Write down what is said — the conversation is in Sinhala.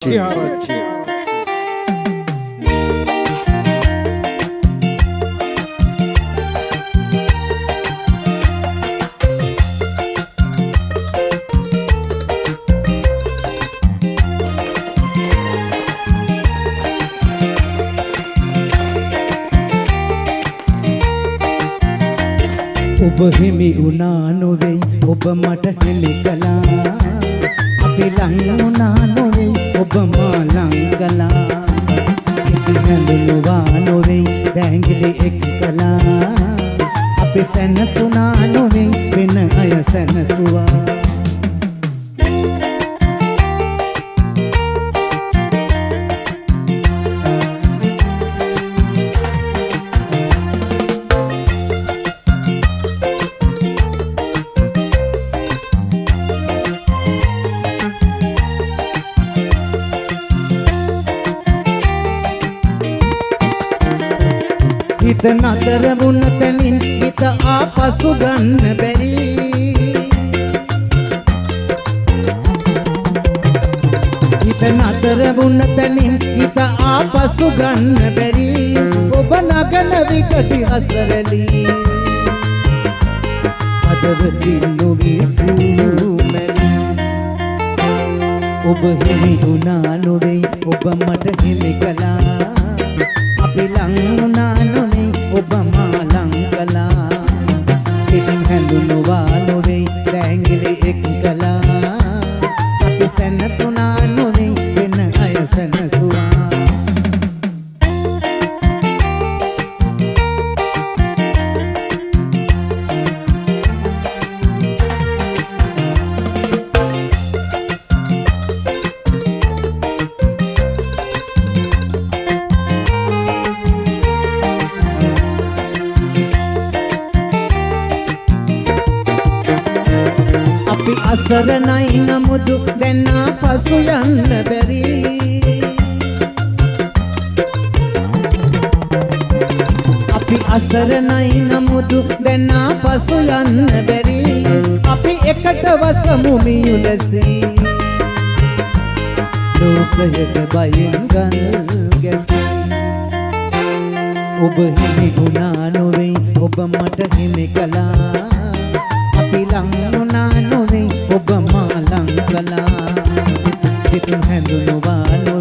ආරච්චි ඔබ හිමි වුණා නොවේ ඔබ මට හිමි කළා අපි ලං වුණා නොවේ ඔබ මා ලං කළා සිටි හැඳුනුවා නොවේ දැංගිලි එක් කළා අපි සැනසුණා නොවේ වෙන අය සැනසුවා හිත නතර වුණ තැනින් හිත ආපසු ගන්න බැරි හිත නතර වුණ තැනින් හිත ආපසු ගන්න බැරි ඔබ නගන විකටි හසරලි අදවතින් නොවිසුමැලි ඔබ හිමි වුණා නොවේ ඔබ මට හිමි කළා අපි ලං වුණා නොවේ ඔබ මා ලං කළා සිතින් හැඳුනුවා නොවේ දැංගිලි එක් කළා අපි සැනසුණා නොවේ වෙන අය සැනසුවා අපි අසරණයි නමුදු දැන් ආපසු යන්න බැරි අපි අසරණයි නමුදු දැන් ආපසු යන්න බැරි අපි එකට වසමු මියුලසී ලෝකයට බයෙන් ගල් ගැසී ඔබ හිමි වුණා නොවේ ඔබ මට හිමි කළා අපි ලං වුණා නොවේ ඔබ මා ලං කළා සිතින් හැඳුනුවා නොවේ